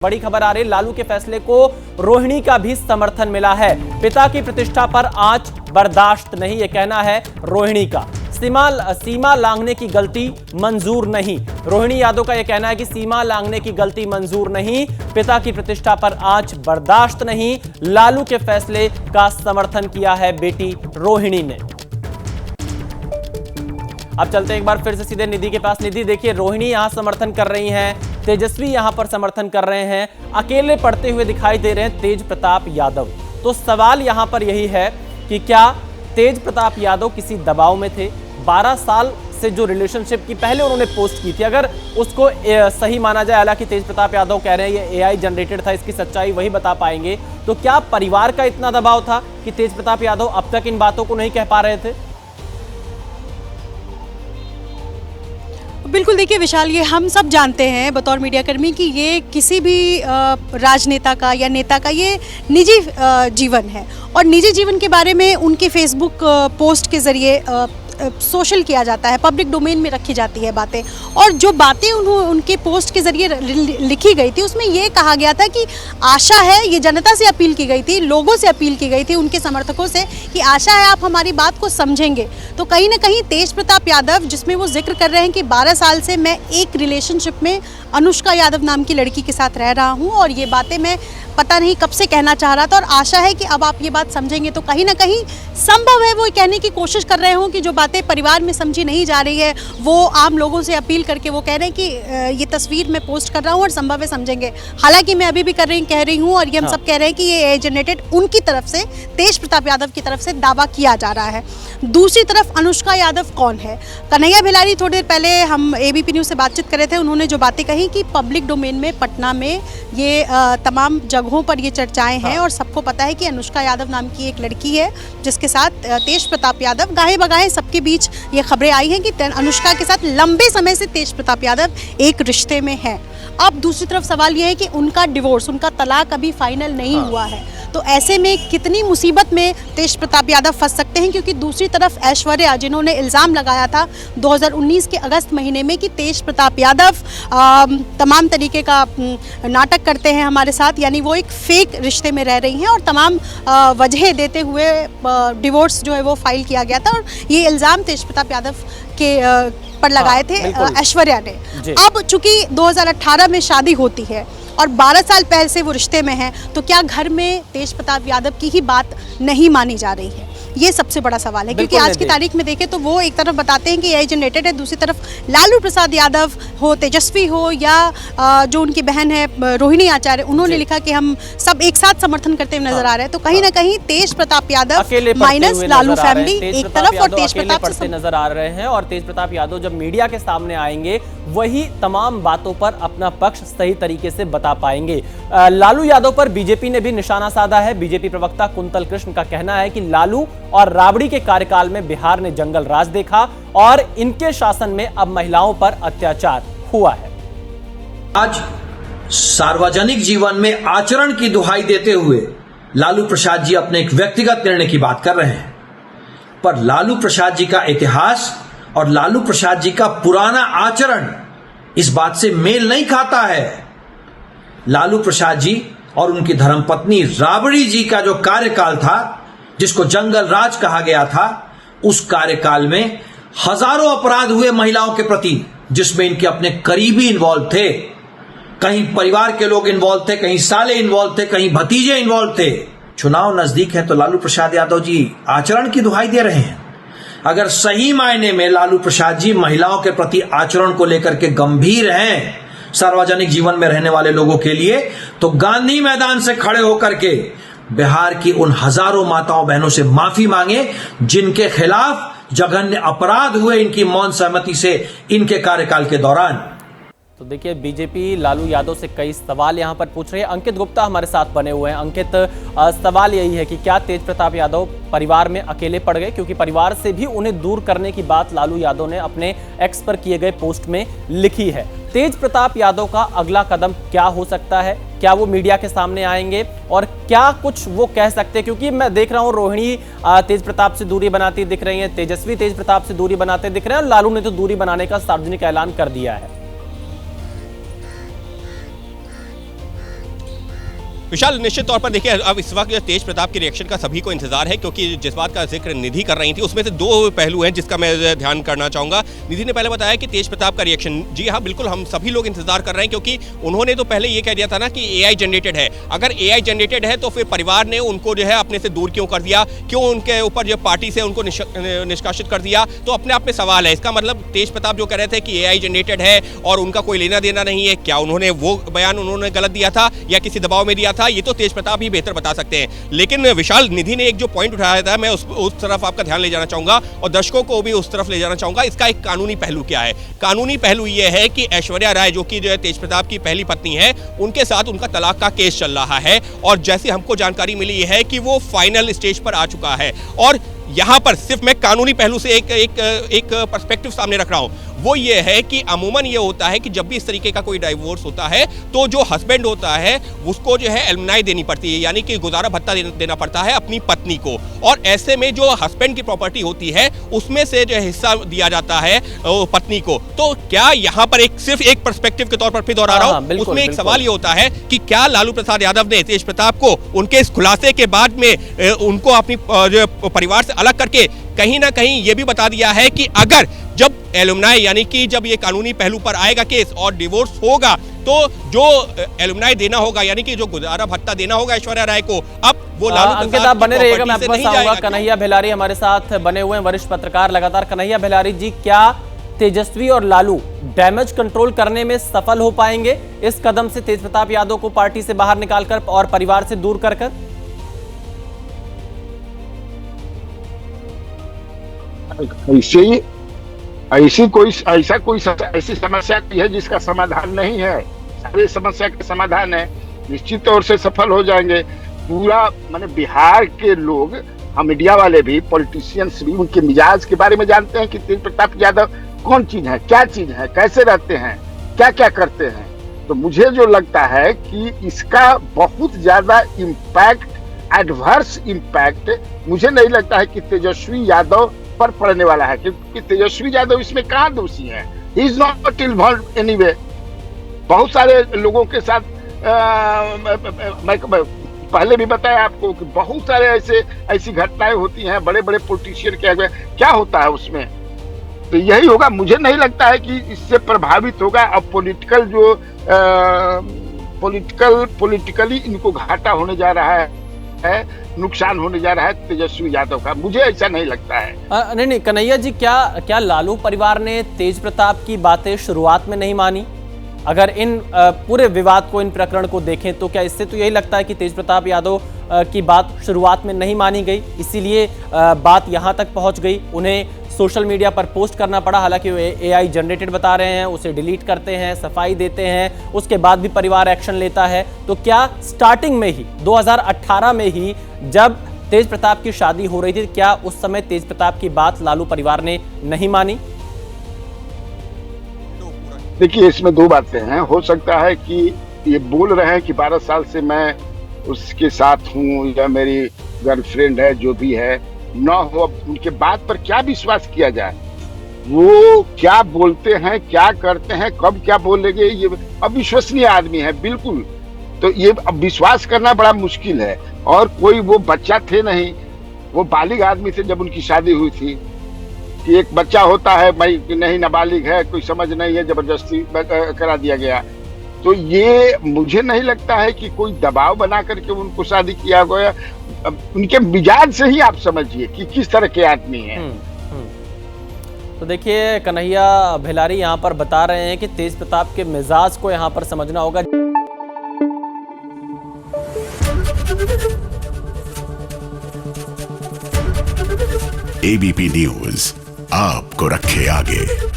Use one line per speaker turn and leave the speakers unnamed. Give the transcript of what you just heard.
बड़ी खबर आ रही है, लालू के फैसले को रोहिणी का भी समर्थन मिला है। पिता की प्रतिष्ठा पर आंच बर्दाश्त नहीं, ये कहना है रोहिणी का। सीमा लांघने की गलती मंजूर नहीं, रोहिणी यादव का यह कहना है कि सीमा लांघने की गलती मंजूर नहीं, पिता की प्रतिष्ठा पर आंच बर्दाश्त नहीं। लालू के फैसले का समर्थन किया है बेटी रोहिणी ने। अब चलते एक बार फिर से सीधे निधि के पास। निधि, देखिए रोहिणी यहां समर्थन कर रही हैं, तेजस्वी यहां पर समर्थन कर रहे हैं, अकेले पड़ते हुए दिखाई दे रहे हैं तेज प्रताप यादव। तो सवाल यहां पर यही है कि क्या तेज प्रताप यादव किसी दबाव में थे? 12 साल से जो रिलेशनशिप की पहले उन्होंने पोस्ट की थी, अगर उसको सही माना जाए, हालांकि तेज प्रताप यादव कह रहे हैं ये AI जनरेटेड था, इसकी सच्चाई वही बता पाएंगे, तो क्या परिवार का इतना दबाव था कि तेज प्रताप यादव अब तक इन बातों को नहीं कह पा रहे थे?
बिल्कुल, देखिए विशाल, ये हम सब जानते हैं बतौर मीडियाकर्मी कि ये किसी भी राजनेता का या नेता का ये निजी जीवन है और निजी जीवन के बारे में उनके फेसबुक पोस्ट के ज़रिए सोशल किया जाता है, पब्लिक डोमेन में रखी जाती है बातें। और जो बातें उनके पोस्ट के ज़रिए लिखी गई थी उसमें ये कहा गया था कि आशा है, ये जनता से अपील की गई थी, लोगों से अपील की गई थी, उनके समर्थकों से, कि आशा है आप हमारी बात को समझेंगे। तो कहीं ना कहीं तेज प्रताप यादव, जिसमें वो जिक्र कर रहे हैं कि 12 साल से मैं एक रिलेशनशिप में अनुष्का यादव नाम की लड़की के साथ रह रहा हूँ और ये बातें मैं पता नहीं कब से कहना चाह रहा था और आशा है कि अब आप ये बात समझेंगे। तो कहीं ना कहीं संभव है वो कहने की कोशिश कर रहे हों कि जो बातें परिवार में समझी नहीं जा रही है वो आम लोगों से अपील करके वो कह रहे हैं कि ये तस्वीर मैं पोस्ट कर रहा हूँ और संभव है समझेंगे। हालांकि मैं अभी भी कह रही हूँ और ये हम सब कह रहे हैं कि ये जनरेटेड उनकी तरफ से, तेज प्रताप यादव की तरफ से दावा किया जा रहा है। दूसरी तरफ अनुष्का यादव कौन है? कन्हैया भिलारी थोड़ी देर पहले हम ABP न्यूज़ से बातचीत कर रहे थे, उन्होंने जो बातें कही कि पब्लिक डोमेन में पटना में ये तमाम जगहों पर ये चर्चाएं हैं और सबको पता है कि अनुष्का यादव नाम की एक लड़की है जिसके साथ तेज प्रताप यादव, गाहे बगाहे सबके बीच ये खबरें आई हैं कि अनुष्का के साथ लंबे समय से तेज प्रताप यादव एक रिश्ते में है। अब दूसरी तरफ सवाल ये है कि उनका डिवोर्स, उनका तलाक अभी फाइनल नहीं हुआ है, तो ऐसे में कितनी मुसीबत में तेज प्रताप यादव फंस सकते हैं। क्योंकि दूसरी तरफ ऐश्वर्या, जिन्होंने इल्ज़ाम लगाया था 2019 के अगस्त महीने में कि तेज प्रताप यादव तमाम तरीके का नाटक करते हैं हमारे साथ, यानी वो एक फेक रिश्ते में रह रही हैं और तमाम वजह देते हुए डिवोर्स जो है वो फाइल किया गया था और ये इल्ज़ाम तेज प्रताप यादव के पर लगाए थे ऐश्वर्या ने। अब चूंकि 2018 में शादी होती है और 12 साल पहले से वो रिश्ते में हैं, तो क्या घर में तेज प्रताप यादव की ही बात नहीं मानी जा रही है? ये सबसे बड़ा सवाल है। क्योंकि आज की तारीख में देखें तो वो एक तरफ बताते हैं कि AI जनरेटेड है, दूसरी तरफ लालू प्रसाद यादव हो, तेजस्वी हो या जो उनकी बहन है रोहिणी आचार्य, उन्होंने लिखा कि हम सब एक साथ समर्थन करते हुए नजर आ रहे हैं। तो कहीं ना कहीं तेज प्रताप यादव माइनस लालू फैमिली एक तरफ और तेज प्रताप से
नजर आ रहे हैं और तेज प्रताप यादव जब मीडिया के सामने आएंगे वही तमाम बातों पर अपना पक्ष सही तरीके से बता पाएंगे। लालू यादव पर बीजेपी ने भी निशाना साधा है। बीजेपी प्रवक्ता कुंतल कृष्ण का कहना है कि लालू और राबड़ी के कार्यकाल में बिहार ने जंगल राज देखा और इनके शासन में अब महिलाओं पर अत्याचार हुआ है।
आज सार्वजनिक जीवन में आचरण की दुहाई देते हुए लालू प्रसाद जी अपने एक व्यक्तिगत निर्णय की बात कर रहे हैं, पर लालू प्रसाद जी का इतिहास और लालू प्रसाद जी का पुराना आचरण इस बात से मेल नहीं खाता है। लालू प्रसाद जी और उनकी धर्मपत्नी राबड़ी जी का जो कार्यकाल था, जिसको जंगल राज कहा गया था, उस कार्यकाल में हजारों अपराध हुए महिलाओं के प्रति, जिसमें इनके अपने करीबी इन्वॉल्व थे, कहीं परिवार के लोग इन्वॉल्व थे, कहीं साले इन्वॉल्व थे, कहीं भतीजे इन्वॉल्व थे। चुनाव नजदीक है तो लालू प्रसाद यादव जी आचरण की दुहाई दे रहे हैं। अगर सही मायने में लालू प्रसाद जी महिलाओं के प्रति आचरण को लेकर के गंभीर हैं सार्वजनिक जीवन में रहने वाले लोगों के लिए, तो गांधी मैदान से खड़े होकर के बिहार की उन हजारों माताओं बहनों से माफी मांगे जिनके खिलाफ जघन्य अपराध हुए इनकी मौन सहमति से इनके कार्यकाल के दौरान।
तो देखिए, बीजेपी लालू यादव से कई सवाल यहां पर पूछ रही है। अंकित गुप्ता हमारे साथ बने हुए हैं। अंकित, सवाल यही है कि क्या तेज प्रताप यादव परिवार में अकेले पड़ गए? क्योंकि परिवार से भी उन्हें दूर करने की बात लालू यादव ने अपने एक्स पर किए गए पोस्ट में लिखी है। तेज प्रताप यादव का अगला कदम क्या हो सकता है? क्या वो मीडिया के सामने आएंगे और क्या कुछ वो कह सकते हैं? क्योंकि मैं देख रहा हूं रोहिणी तेज प्रताप से दूरी बनाती दिख रही है, तेजस्वी तेज प्रताप से दूरी बनाते दिख रहे हैं और लालू ने तो दूरी बनाने का सार्वजनिक ऐलान कर दिया है।
विशाल, निश्चित तौर पर देखिए अब इस वक्त तेज प्रताप के रिएक्शन का सभी को इंतजार है, क्योंकि जिस बात का जिक्र निधि कर रही थी उसमें से दो पहलू हैं जिसका मैं ध्यान करना चाहूंगा। निधि ने पहले बताया कि तेज प्रताप का रिएक्शन, जी हाँ बिल्कुल, हम सभी लोग इंतजार कर रहे हैं, क्योंकि उन्होंने तो पहले ये कह दिया था ना कि AI जनरेटेड है। अगर AI जनरेटेड है तो फिर परिवार ने उनको जो है अपने से दूर क्यों कर दिया, क्यों उनके ऊपर जो पार्टी से उनको निष्कासित कर दिया, तो अपने आप में सवाल है। इसका मतलब तेज प्रताप जो कह रहे थे कि AI जनरेटेड है और उनका कोई लेना देना नहीं है, क्या उन्होंने वो बयान उन्होंने गलत दिया था या किसी दबाव में दिया था, ये तो तेज प्रताप ही बेहतर बता सकते हैं। लेकिन विशाल, निधि ने एक जो पॉइंट उठाया था, मैं उस तरफ आपका ध्यान ले जाना चाहूंगा और दर्शकों को भी उस तरफ ले जाना चाहूंगा। इसका एक कानूनी पहलू क्या है? कानूनी पहलू ये है कि ऐश्वर्या राय जो कि जो है तेज प्रताप की पहली पत्नी है, उनके साथ उनका तलाक का केस चल रहा है और जैसी हमको जानकारी मिली है कि वो फाइनल स्टेज पर आ चुका है। और यहाँ पर सिर्फ मैं कानूनी पहलू से एक पर्सपेक्टिव सामने रख रहा हूँ, वो ये है कि अमूमन ये होता है कि जब भी इस तरीके का कोई डाइवोर्स होता है तो जो हस्बैंड होता है उसको जो है एलुमनाई देनी पड़ती है, यानी कि गुजारा भत्ता देना पड़ता है अपनी पत्नी को। और ऐसे में जो हस्बैंड की प्रॉपर्टी होती है उसमें से जो हिस्सा दिया जाता है पत्नी को। तो क्या यहाँ पर सिर्फ एक पर्सपेक्टिव के तौर पर फिर दोहरा रहा हूँ, उसमें एक सवाल ये होता है कि क्या लालू प्रसाद यादव ने तेज प्रताप को उनके इस खुलासे के बाद में उनको अपनी परिवार से अलग करके कहीं ना कहीं ये भी बता दिया है कि अगर जब एलुमनाई, यानी कि जब ये कानूनी पहलू पर आएगा केस और डिवोर्स होगा, तो जो एलुमनाई देना होगा, यानी कि जो गुजारा भत्ता देना होगा ऐश्वर्या राय को, अब वो लालू
अंकित आप बने रहिएगा, मैं आपके पास आऊंगा। कन्हैया बेलारी हमारे साथ बने हुए हैं, वरिष्ठ पत्रकार लगातार। कन्हैया बेलारी जी, क्या तेजस्वी और लालू डैमेज कंट्रोल करने में सफल हो पाएंगे इस कदम से, तेज प्रताप यादव को पार्टी से बाहर निकालकर और परिवार से दूर कर कर?
ऐसी समस्या है जिसका समाधान नहीं है। सारी समस्या का समाधान है, निश्चित तौर से सफल हो जाएंगे। पूरा माने बिहार के लोग, हम मीडिया वाले भी, पॉलिटिशियंस भी उनके मिजाज के बारे में जानते हैं कि तेज प्रताप यादव कौन चीज है, क्या चीज है, कैसे रहते हैं, क्या क्या करते हैं। तो मुझे जो लगता है कि इसका बहुत ज्यादा इम्पैक्ट, एडवर्स इम्पैक्ट, मुझे नहीं लगता है कि तेजस्वी यादव पर पड़ने वाला है, क्योंकि तेजस्वी यादव इसमें कहाँ दोषी है। He is not involved anyway. बहुत सारे लोगों के साथ मैं पहले भी बताया आपको कि बहुत सारे ऐसी घटनाएं होती हैं बड़े बड़े पॉलिटिशियन के आगे, क्या होता है उसमें। तो यही होगा, मुझे नहीं लगता है कि इससे प्रभावित होगा। अब पॉलिटिकल जो पॉलिटिकली इनको घाटा होने जा रहा है, नुकसान होने जा रहा है तेजस्वी यादव का, मुझे ऐसा नहीं लगता है।
नहीं कन्हैया जी, क्या लालू परिवार ने तेज प्रताप की बातें शुरुआत में नहीं मानी? अगर इन पूरे विवाद को, इन प्रकरण को देखें तो क्या इससे तो यही लगता है कि तेज प्रताप यादव की बात शुरुआत में नहीं मानी गई, इसीलिए बात यहाँ तक पहुँच गई, उन्हें सोशल मीडिया पर पोस्ट करना पड़ा। हालांकि वो AI जनरेटेड बता रहे हैं, उसे डिलीट करते हैं, सफाई देते हैं, उसके बाद भी परिवार एक्शन लेता है। तो क्या स्टार्टिंग में ही 2018 में ही जब तेज प्रताप की शादी हो रही थी, क्या उस समय तेज प्रताप की बात लालू परिवार ने नहीं मानी?
देखिए, इसमें दो बातें हैं। हो सकता है कि ये बोल रहे हैं कि 12 साल से मैं उसके साथ हूँ या मेरी गर्लफ्रेंड है, जो भी है ना हो, उनके बात पर क्या विश्वास किया जाए। वो क्या बोलते हैं, क्या करते हैं, कब क्या बोलेंगे, ये अविश्वसनीय आदमी है बिल्कुल। तो ये अब विश्वास करना बड़ा मुश्किल है। और कोई वो बच्चा थे नहीं, वो बालिग आदमी थे जब उनकी शादी हुई थी। कि एक बच्चा होता है, भाई नहीं नाबालिग है, कोई समझ नहीं है, जबरदस्ती करा दिया गया। तो ये मुझे नहीं लगता है कि कोई दबाव बना करके उनको शादी किया गया। उनके मिजाज से ही आप समझिए कि किस तरह के आदमी हैं।
तो देखिए, कन्हैया बेलारी यहाँ पर बता रहे हैं कि तेज प्रताप के मिजाज को यहाँ पर समझना होगा।
ABP न्यूज आपको रखे आगे।